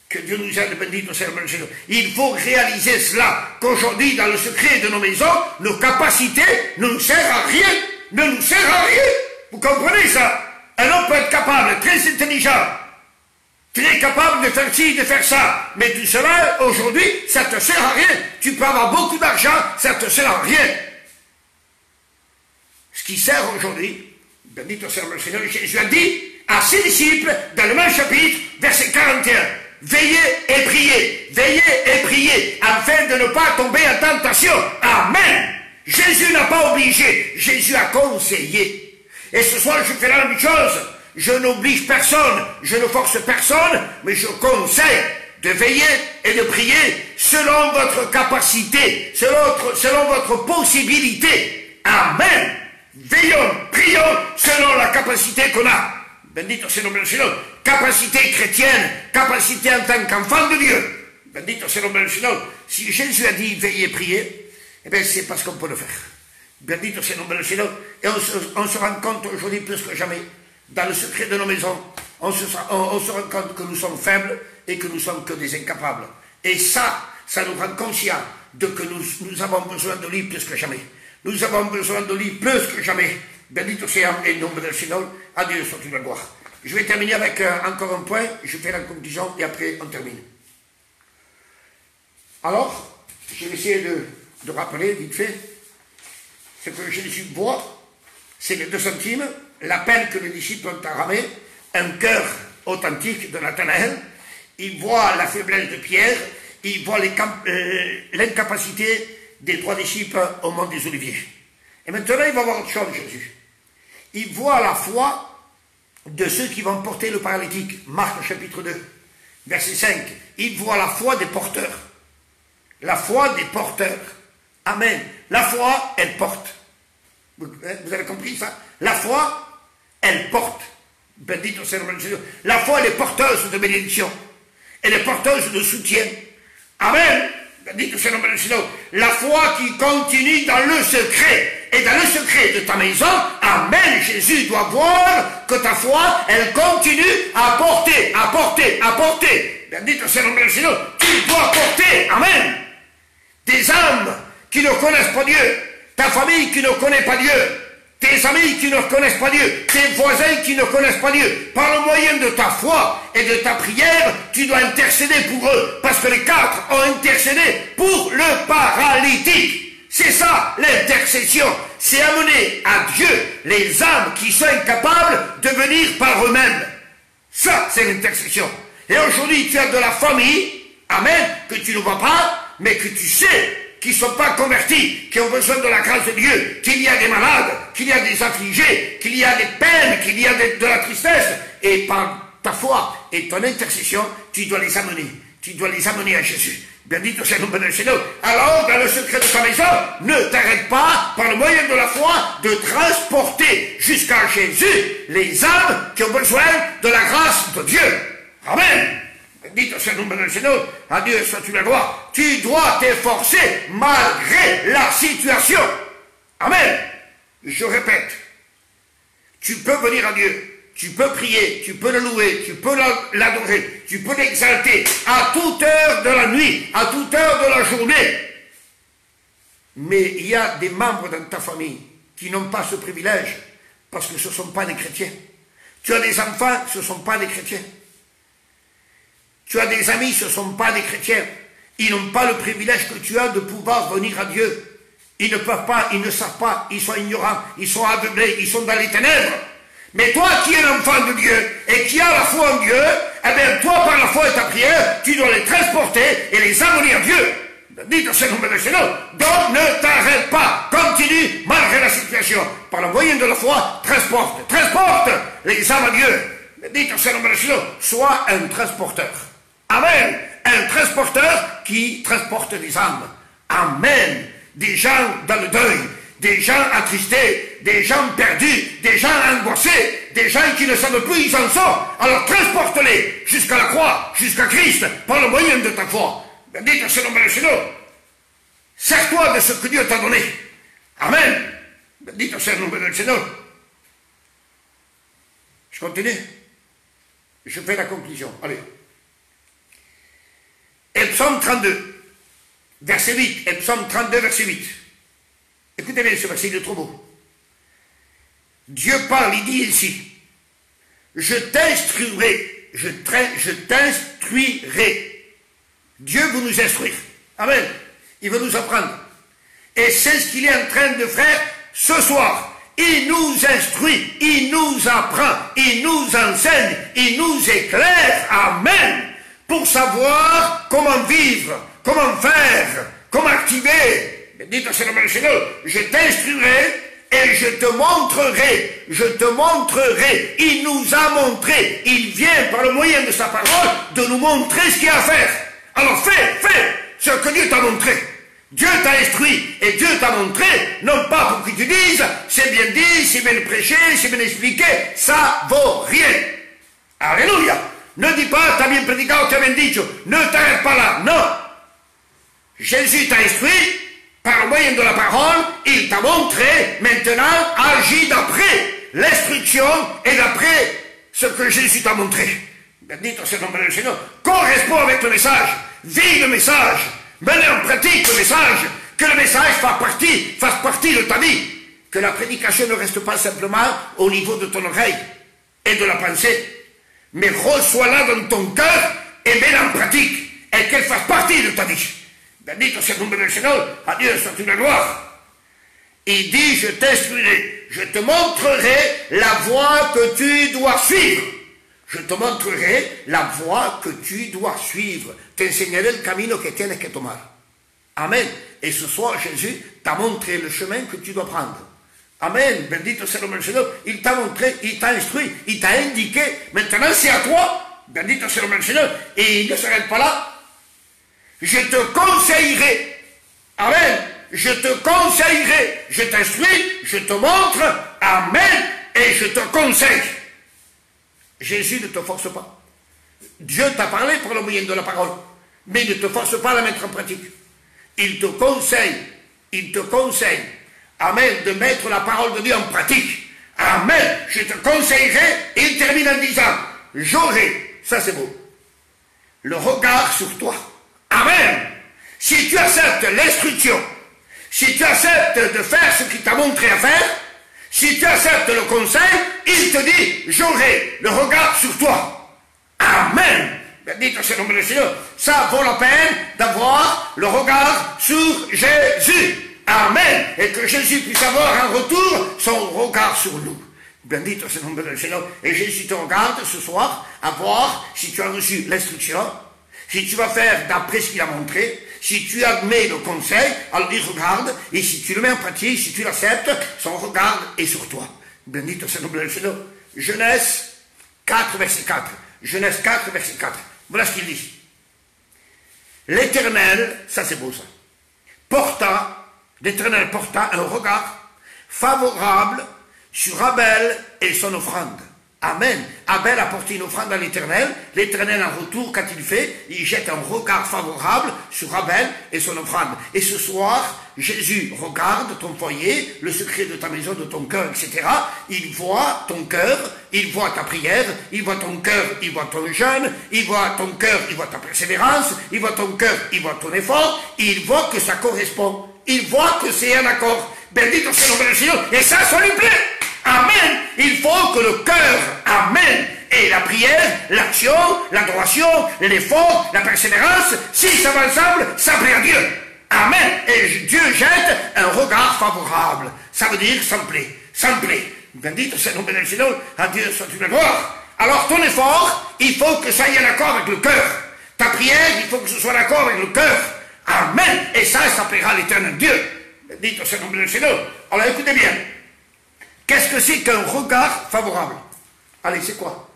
Que Dieu nous aide, bendito c'est le nom du Seigneur. Il faut réaliser cela, qu'aujourd'hui, dans le secret de nos maisons, nos capacités ne nous servent à rien, ne nous servent à rien. Vous comprenez ça? Un homme peut être capable, très intelligent, très capable de faire ci, de faire ça, mais tout cela, aujourd'hui, ça ne te sert à rien. Tu peux avoir beaucoup d'argent, ça ne te sert à rien. Ce qui sert aujourd'hui, bendito c'est le Seigneur, Jésus a dit à ses disciples, dans le même chapitre, verset 41, veillez et priez, afin de ne pas tomber en tentation. Amen. Jésus n'a pas obligé, Jésus a conseillé. Et ce soir, je fais la même chose. Je n'oblige personne, je ne force personne, mais je conseille de veiller et de prier selon votre capacité, selon votre possibilité. Amen. Veillons, prions selon la capacité qu'on a. Bendito c'est le nom du Seigneur. Capacité chrétienne, capacité en tant qu'enfant de Dieu. Bendito c'est le nom du Seigneur. Si Jésus a dit veillez, priez, Eh bien, c'est parce qu'on peut le faire. Bendito c'est le nom de Seigneur. Et on se rend compte aujourd'hui plus que jamais, dans le secret de nos maisons, on se rend compte que nous sommes faibles et que nous sommes que des incapables. Et ça nous rend conscients de que nous avons besoin de lui plus que jamais. Nous avons besoin de lui plus que jamais. Bendito sea le nom de Seigneur. À Dieu soit toute la gloire. Je vais terminer avec encore un point. Je fais la conclusion et après on termine. Alors, je vais essayer de rappeler vite fait ce que Jésus voit, c'est les 2 centimes, l'appel que les disciples ont ramé, un cœur authentique de Nathanaël, il voit la faiblesse de Pierre, il voit l'incapacité des 3 disciples au mont des Oliviers. Et maintenant, il va voir autre chose, Jésus. Il voit la foi de ceux qui vont porter le paralytique. Marc chapitre 2, verset 5. Il voit la foi des porteurs. La foi des porteurs. Amen. La foi, elle porte. Vous avez compris ça? La foi, elle porte. Bendito sea le nom de Jésus. La foi, elle est porteuse de bénédiction. Elle est porteuse de soutien. Amen. Bendito sea le nom de Jésus. La foi qui continue dans le secret. Et dans le secret de ta maison, amen, Jésus doit voir que ta foi, elle continue à porter, à porter, à porter. Bendito sea le nom de Jésus. Tu dois porter, amen, des âmes qui ne connaissent pas Dieu, ta famille qui ne connaît pas Dieu, tes amis qui ne connaissent pas Dieu, tes voisins qui ne connaissent pas Dieu. Par le moyen de ta foi et de ta prière, tu dois intercéder pour eux, parce que les 4 ont intercédé pour le paralytique. C'est ça l'intercession, c'est amener à Dieu les âmes qui sont incapables de venir par eux-mêmes. Ça, c'est l'intercession. Et aujourd'hui, tu as de la famille, amen, que tu ne vois pas, mais que tu sais qui ne sont pas convertis, qui ont besoin de la grâce de Dieu, qu'il y a des malades, qu'il y a des affligés, qu'il y a des peines, qu'il y a de la tristesse. Et par ta foi et ton intercession, tu dois les amener. Tu dois les amener à Jésus. Bendito sea le nom de Seigneur. Alors, dans le secret de ta maison, ne t'arrête pas, par le moyen de la foi, de transporter jusqu'à Jésus les âmes qui ont besoin de la grâce de Dieu. Amen. Bendito sea le nom de Seigneur. À Dieu soit-tu la gloire. Tu dois t'efforcer malgré la situation. Amen. Je répète. Tu peux venir à Dieu. Tu peux prier, tu peux le louer, tu peux l'adorer, tu peux l'exalter à toute heure de la nuit, à toute heure de la journée. Mais il y a des membres dans ta famille qui n'ont pas ce privilège parce que ce ne sont pas des chrétiens. Tu as des enfants, ce ne sont pas des chrétiens. Tu as des amis, ce ne sont pas des chrétiens. Ils n'ont pas le privilège que tu as de pouvoir venir à Dieu. Ils ne peuvent pas, ils ne savent pas, ils sont ignorants, ils sont aveuglés, ils sont dans les ténèbres. Mais toi qui es l'enfant de Dieu et qui as la foi en Dieu, eh bien toi par la foi et ta prière, tu dois les transporter et les amener à Dieu. Dites ce nom de Seigneur. Donc ne t'arrête pas, continue malgré la situation. Par le moyen de la foi, transporte les âmes à Dieu. Dites ce nom de Seigneur. Sois un transporteur. Amen. Un transporteur qui transporte les âmes. Amen. Des gens dans le deuil. Des gens attristés, des gens perdus, des gens angoissés, des gens qui ne savent plus où ils en sont. Alors transporte-les jusqu'à la croix, jusqu'à Christ, par le moyen de ta foi. Bendito sea le nom de Seigneur. Sers-toi de ce que Dieu t'a donné. Amen. Bendito sea le nom de Seigneur. Je continue. Je fais la conclusion. Allez. Et psaume 32, verset 8. Et psaume 32, verset 8. Écoutez bien ce verset, il est trop beau. Dieu parle, il dit ici, je t'instruirai, je t'instruirai. Dieu veut nous instruire. Amen. Il veut nous apprendre. Et c'est ce qu'il est en train de faire ce soir. Il nous instruit, il nous apprend, il nous enseigne, il nous éclaire. Amen. Pour savoir comment vivre, comment faire, comment activer. Dites au nom du Seigneur, je t'instruirai et je te montrerai, il nous a montré, il vient par le moyen de sa parole de nous montrer ce qu'il y a à faire. Alors fais ce que Dieu t'a montré. Dieu t'a instruit et Dieu t'a montré, non pas pour que tu dises, c'est bien dit, c'est bien prêché, c'est bien expliqué, ça vaut rien. Alléluia. Ne dis pas, t'as bien prédicat ou t'as bien dit, ne t'arrête pas là, non. Jésus t'a instruit, Par le moyen de la parole, il t'a montré, maintenant, agis d'après l'instruction et d'après ce que Jésus t'a montré. Bendito c'est le nom du Seigneur. Correspond avec le message, vis le message, mets en pratique le message, que le message fasse partie de ta vie, que la prédication ne reste pas simplement au niveau de ton oreille et de la pensée, mais reçois-la dans ton cœur et mets-la en pratique, et qu'elle fasse partie de ta vie. Bendito c'est le nom du Seigneur, à Dieu soit une gloire. Il dit, je t'instruirai, je te montrerai la voie que tu dois suivre. Je te montrerai la voie que tu dois suivre. Te enseignerai le camino que tienes que tomar. Amen. Et ce soir, Jésus t'a montré le chemin que tu dois prendre. Amen. Bendito sea le nom du Seigneur. Il t'a montré, il t'a instruit, il t'a indiqué. Maintenant, c'est à toi. Bendito sea le nom du Seigneur. Et il ne s'arrête pas là. Je te conseillerai. Amen. Je te conseillerai. Je t'instruis, je te montre. Amen. Et je te conseille. Jésus ne te force pas. Dieu t'a parlé par le moyen de la parole, mais il ne te force pas à la mettre en pratique. Il te conseille, amen, de mettre la parole de Dieu en pratique. Amen, je te conseillerai, et il termine en disant, j'aurai, ça c'est beau, le regard sur toi. Amen. Si tu acceptes l'instruction, si tu acceptes de faire ce qu'il t'a montré à faire, si tu acceptes le conseil, il te dit, j'aurai le regard sur toi. Amen. Bendito c'est le nom du Seigneur. Ça vaut la peine d'avoir le regard sur Jésus. Amen. Et que Jésus puisse avoir en retour son regard sur nous. Bendito c'est le nom du Seigneur. Et Jésus te regarde ce soir à voir si tu as reçu l'instruction, si tu vas faire d'après ce qu'il a montré, si tu admets le conseil, alors il regarde, et si tu le mets en pratique, si tu l'acceptes, son regard est sur toi. Bendito c'est le nom du Seigneur. Genèse 4, verset 4. Genèse 4, verset 4. Voilà ce qu'il dit. L'Éternel, ça c'est beau ça, l'Éternel porta un regard favorable sur Abel et son offrande. Amen. Abel a porté une offrande à l'Éternel. L'Éternel, en retour, quand il jette un regard favorable sur Abel et son offrande. Et ce soir, Jésus regarde ton foyer, le secret de ta maison, de ton cœur, etc. Il voit ton cœur, il voit ta prière, il voit ton cœur, il voit ton jeûne, il voit ton cœur, il voit ta persévérance, il voit ton cœur, il voit ton effort, il voit que ça correspond. Il voit que c'est un accord. Bendito c'est le nom du Seigneur. Et ça lui plaît. Amen. Il faut que le cœur, amen, et la prière, l'action, l'adoration, l'effort, la persévérance, si ça va ensemble, ça plaît à Dieu. Amen. Et Dieu jette un regard favorable. Ça veut dire ça me plaît. Bendito c'est le nom du Seigneur. À Dieu soit une gloire. Alors ton effort, il faut que ça aille en accord avec le cœur. Ta prière, il faut que ce soit en accord avec le cœur. Amen. Et ça plaira à l'éternel Dieu. Bendito c'est le nom du Seigneur. Alors écoutez bien. Qu'est-ce que c'est qu'un regard favorable? Allez, c'est quoi?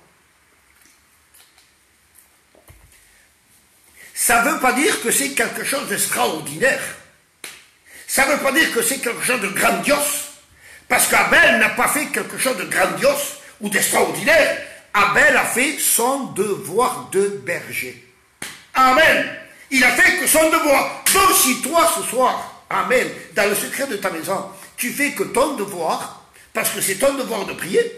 Ça ne veut pas dire que c'est quelque chose d'extraordinaire. Ça ne veut pas dire que c'est quelque chose de grandiose. Parce qu'Abel n'a pas fait quelque chose de grandiose ou d'extraordinaire. Abel a fait son devoir de berger. Amen. Il a fait que son devoir. Donc si toi ce soir, amen, dans le secret de ta maison, tu fais que ton devoir, parce que c'est ton devoir de prier,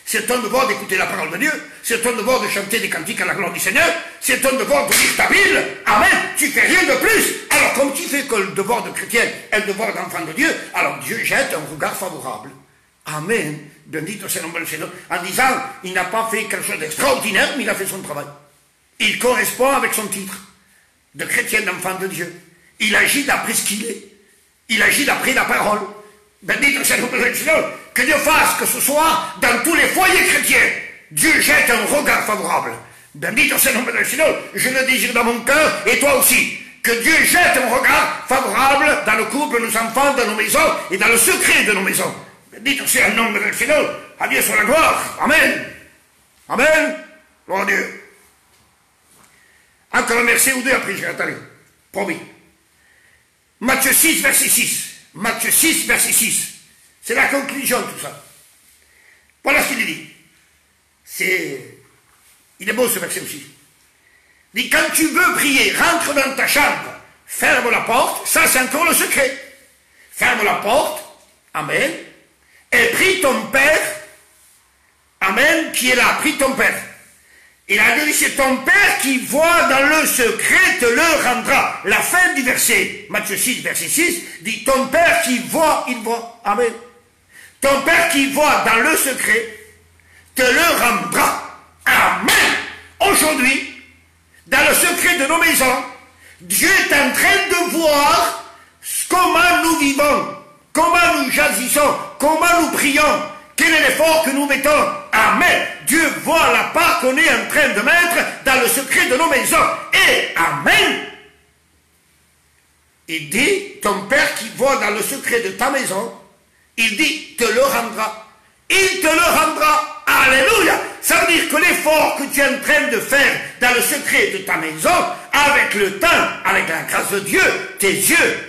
c'est ton devoir d'écouter la parole de Dieu, c'est ton devoir de chanter des cantiques à la gloire du Seigneur, c'est ton devoir de lire ta Bible, amen, tu fais rien de plus. Alors comme tu fais que le devoir de chrétien est le devoir d'enfant de Dieu, alors Dieu jette un regard favorable. Amen, bendito c'est le nom du Seigneur, en disant, il n'a pas fait quelque chose d'extraordinaire, mais il a fait son travail. Il correspond avec son titre de chrétien, d'enfant de Dieu. Il agit d'après ce qu'il est. Il agit d'après la parole. Bendito c'est le nom du Seigneur. Que Dieu fasse que ce soit dans tous les foyers chrétiens, Dieu jette un regard favorable. Bendito c'est le nom du Seigneur. Je le désire dans mon cœur et toi aussi. Que Dieu jette un regard favorable dans le couple, nos enfants, dans nos maisons et dans le secret de nos maisons. Bendito c'est le nom du Seigneur. À Dieu soit la gloire. Amen. Amen. Gloire à Dieu. Encore un verset ou deux après, je vais attendre. Promis. Matthieu 6, verset 6. Matthieu 6, verset 6. C'est la conclusion de tout ça. Voilà ce qu'il dit. Il est beau ce verset aussi. Il dit, quand tu veux prier, rentre dans ta chambre, ferme la porte, ça c'est encore le secret. Ferme la porte, amen, et prie ton Père, amen, qui est là, prie ton Père. Il a dit, c'est ton Père qui voit dans le secret te le rendra. La fin du verset, Matthieu 6, verset 6, dit, ton Père qui voit, il voit, amen. Ton Père qui voit dans le secret te le rendra. Amen. Aujourd'hui, dans le secret de nos maisons, Dieu est en train de voir comment nous vivons, comment nous jaillissons, comment nous prions, quel est l'effort que nous mettons. Amen. Dieu voit la part qu'on est en train de mettre dans le secret de nos maisons. Et Amen. Il dit, ton Père qui voit dans le secret de ta maison, il dit, te le rendra. Il te le rendra. Alléluia. Ça veut dire que l'effort que tu es en train de faire dans le secret de ta maison, avec le temps, avec la grâce de Dieu, tes yeux,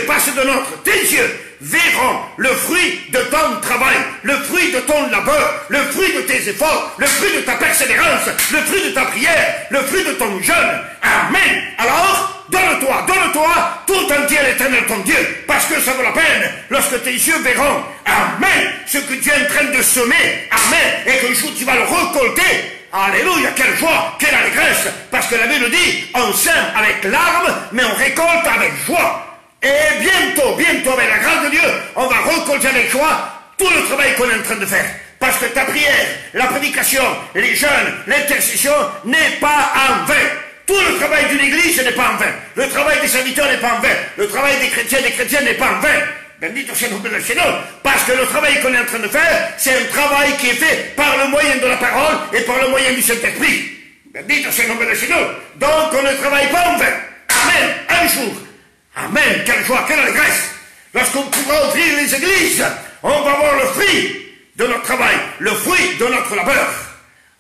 pas ceux de notre, tes yeux verront le fruit de ton travail, le fruit de ton labeur, le fruit de tes efforts, le fruit de ta persévérance, le fruit de ta prière, le fruit de ton jeûne. Amen. Alors, donne-toi tout entier à l'Éternel ton Dieu, parce que ça vaut la peine lorsque tes yeux verront, amen, ce que tu es en train de semer, amen, et qu'un jour tu vas le récolter. Alléluia, quelle joie, quelle allégresse, parce que la Bible dit, on sème avec larmes, mais on récolte avec joie. Et bientôt, avec la grâce de Dieu, on va récolter avec joie tout le travail qu'on est en train de faire. Parce que ta prière, la prédication, les jeûnes, l'intercession n'est pas en vain. Tout le travail d'une église n'est pas en vain. Le travail des serviteurs n'est pas en vain. Le travail des chrétiens n'est pas en vain. Bendito sea le nom del Seigneur. Parce que le travail qu'on est en train de faire, c'est un travail qui est fait par le moyen de la parole et par le moyen du Saint-Esprit. Bendito sea le nom del Seigneur. Donc on ne travaille pas en vain. Amen. Un jour. Amen, quelle joie, quelle allégresse. Lorsqu'on pourra ouvrir les églises, on va voir le fruit de notre travail, le fruit de notre labeur.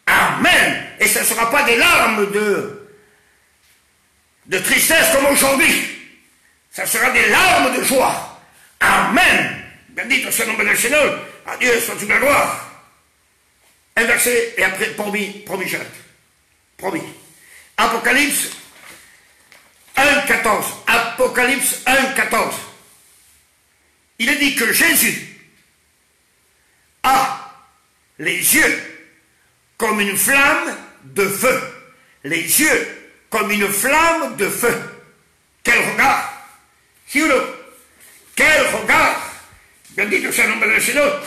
Amen. Et ce ne sera pas des larmes de tristesse comme aujourd'hui. Ce sera des larmes de joie. Amen. Bendito sea le nom del Seigneur. À Dieu soit toute la gloire. Un verset et après, promis, j'arrête. Promis. Apocalypse 1,14. Apocalypse 1,14. Il est dit que Jésus a les yeux comme une flamme de feu. Les yeux comme une flamme de feu. Quel regard! Quel regard! Bendito sea le nom del Seigneur.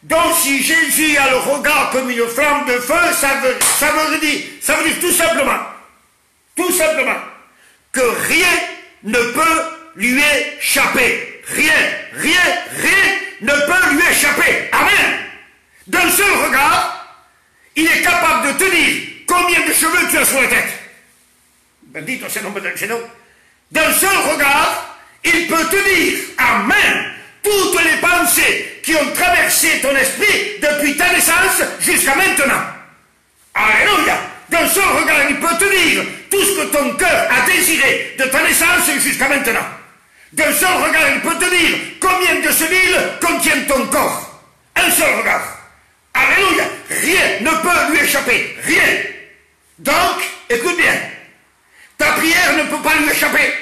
Donc si Jésus a le regard comme une flamme de feu, ça veut dire tout simplement, que rien ne peut lui échapper. Rien ne peut lui échapper. Amen. D'un seul regard, il est capable de te dire combien de cheveux tu as sur la tête. Bendito sea le nom del Seigneur. D'un seul regard, il peut te dire, amen, toutes les pensées qui ont traversé ton esprit depuis ta naissance jusqu'à maintenant. Alléluia. D'un seul regard, il peut te dire tout ce que ton cœur a désiré de ta naissance jusqu'à maintenant. D'un seul regard, il peut te dire combien de cellules contient ton corps. Un seul regard. Alléluia. Rien ne peut lui échapper. Rien. Donc, écoute bien. Ta prière ne peut pas lui échapper.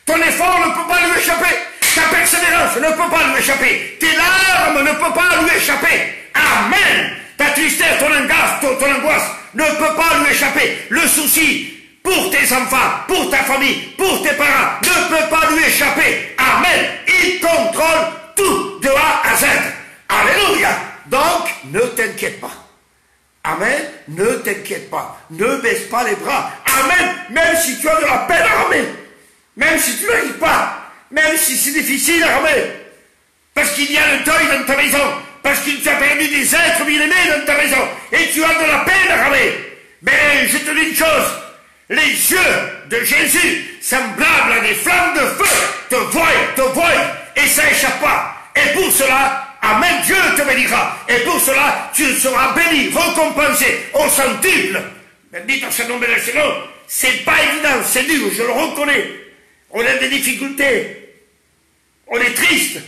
Ton effort ne peut pas lui échapper. Ta persévérance ne peut pas lui échapper. Tes larmes ne peuvent pas lui échapper. Amen. Ta tristesse, ton angoisse ne peut pas lui échapper. Le souci pour tes enfants, pour ta famille, pour tes parents ne peut pas lui échapper. Amen. Il contrôle tout de A à Z. Alléluia. Donc, ne t'inquiète pas. Amen. Ne t'inquiète pas. Ne baisse pas les bras. Amen. Même si tu as de la peine à ramer. Même si tu n'arrives pas. Même si c'est difficile à ramer. Parce qu'il y a le deuil dans ta maison. Parce qu'il t'a perdu des êtres bien-aimés dans ta maison. Et tu as de la peine à ramer. Mais je te dis une chose. Les yeux de Jésus, semblables à des flammes de feu, te voient. Et ça n'échappe pas. Et pour cela, amen, Dieu te bénira. Et pour cela, tu seras béni, récompensé au centuple. Bendito sea le nom del Seigneur. C'est pas évident, c'est dur, je le reconnais. On a des difficultés. On est triste.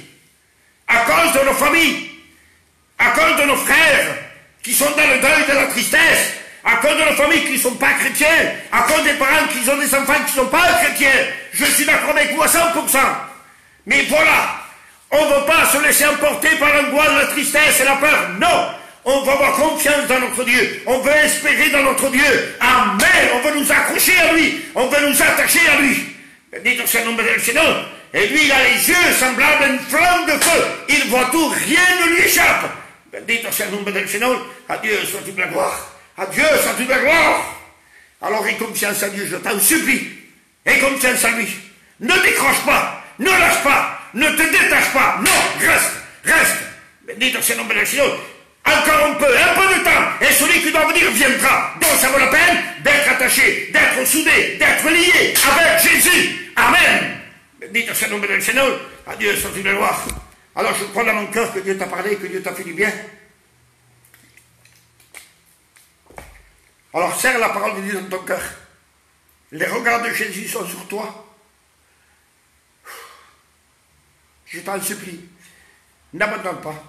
À cause de nos familles. À cause de nos frères qui sont dans le deuil de la tristesse. à cause de nos familles qui ne sont pas chrétiens, à cause des parents qui ont des enfants qui ne sont pas chrétiens. Je suis d'accord avec vous à 100%. Mais voilà, on ne veut pas se laisser emporter par l'angoisse, la tristesse et la peur. Non, on veut avoir confiance dans notre Dieu. On veut espérer dans notre Dieu. Amen. On veut nous accrocher à lui. On veut nous attacher à lui. Dites au Seigneur du Seigneur. Et lui, il a les yeux semblables à une flamme de feu. Il voit tout, rien ne lui échappe. Dites au Seigneur du Seigneur. À Dieu soit toute la gloire. À Dieu soit toute la gloire. Alors aie confiance à Dieu, je t'en supplie. Aie confiance à lui. Ne décroche pas. Ne lâche pas. Ne te détache pas. Non, reste. Dites au Seigneur du Seigneur. Encore un peu de temps, et celui qui doit venir viendra. Donc ça vaut la peine d'être attaché, d'être soudé, d'être lié avec Jésus. Amen. Dites au Seigneur du Seigneur, à Dieu soit toute la gloire. Alors je crois dans mon cœur que Dieu t'a parlé, que Dieu t'a fait du bien. Alors serre la parole de Dieu dans ton cœur. Les regards de Jésus sont sur toi. Je t'en supplie, n'abandonne pas.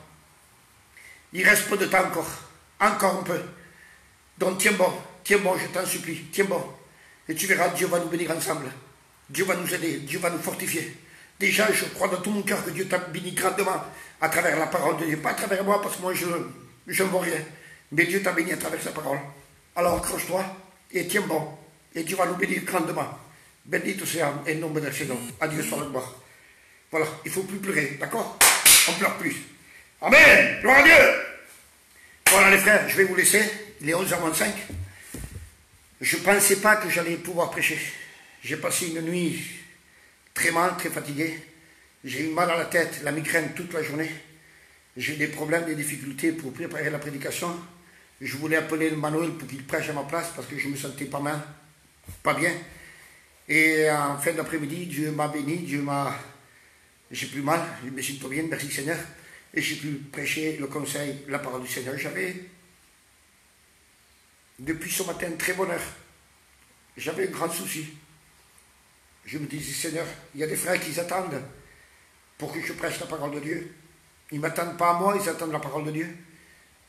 Il reste peu de temps encore un peu. Donc tiens bon, je t'en supplie, tiens bon. Et tu verras, Dieu va nous bénir ensemble. Dieu va nous aider, Dieu va nous fortifier. Déjà, je crois dans tout mon cœur que Dieu t'a béni grandement à travers la parole de Dieu. Pas à travers moi, parce que moi, je ne vois rien. Mais Dieu t'a béni à travers sa parole. Alors accroche-toi et tiens bon. Et Dieu va nous bénir grandement. Bendito sea el nombre del Seigneur. À Dieu soit la gloire. Voilà, il ne faut plus pleurer, d'accord? On ne pleure plus. Amen. Gloire à Dieu. Voilà les frères, je vais vous laisser. Il est 11h25. Je ne pensais pas que j'allais pouvoir prêcher. J'ai passé une nuit très mal, très fatigué. J'ai eu mal à la tête, la migraine toute la journée. J'ai eu des problèmes, des difficultés pour préparer la prédication. Je voulais appeler le Manuel pour qu'il prêche à ma place parce que je me sentais pas mal, pas bien. Et en fin d'après-midi, Dieu m'a béni, j'ai plus mal, je me sens bien, merci Seigneur. Et j'ai pu prêcher le conseil, la parole du Seigneur. J'avais, depuis ce matin, très bonne heure. J'avais un grand souci. Je me disais, Seigneur, il y a des frères qui attendent pour que je prêche la parole de Dieu. Ils ne m'attendent pas à moi, ils attendent la parole de Dieu.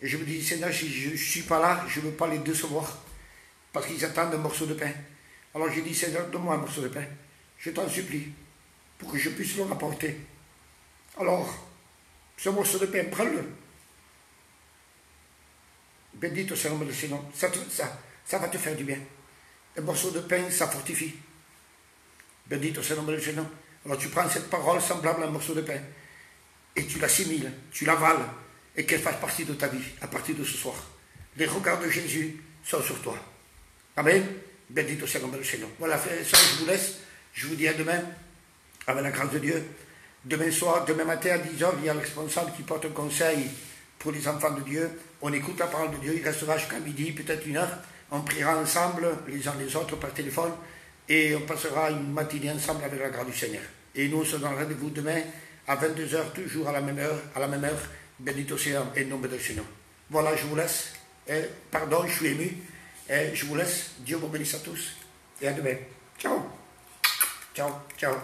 Et je me dis, Seigneur, si je ne suis pas là, je ne veux pas les décevoir. Parce qu'ils attendent un morceau de pain. Alors j'ai dit, Seigneur, donne-moi un morceau de pain. Je t'en supplie, pour que je puisse le rapporter. Alors, ce morceau de pain, prends-le. Bendito soit le nom du Seigneur. Ça va te faire du bien. Un morceau de pain, ça fortifie. Bendito soit le nom du Seigneur. Alors tu prends cette parole semblable à un morceau de pain et tu l'assimiles, tu l'avales et qu'elle fasse partie de ta vie à partir de ce soir. Les regards de Jésus sont sur toi. Amen. Bendito soit le nom du Seigneur. Voilà, frères et sœurs, je vous laisse. Je vous dis à demain, avec la grâce de Dieu. Demain soir, demain matin à 10h, il y a le responsable qui porte un conseil pour les enfants de Dieu. On écoute la parole de Dieu, il restera jusqu'à midi, peut-être 1 heure. On priera ensemble, les uns les autres, par téléphone. Et on passera une matinée ensemble avec la grâce du Seigneur. Et nous, on se donne rendez-vous demain à 22h, toujours à la même heure. Bendito sea el nombre del Seigneur. Voilà, je vous laisse. Pardon, je suis ému. Je vous laisse. Dieu vous bénisse à tous. Et à demain. Ciao. Ciao, ciao.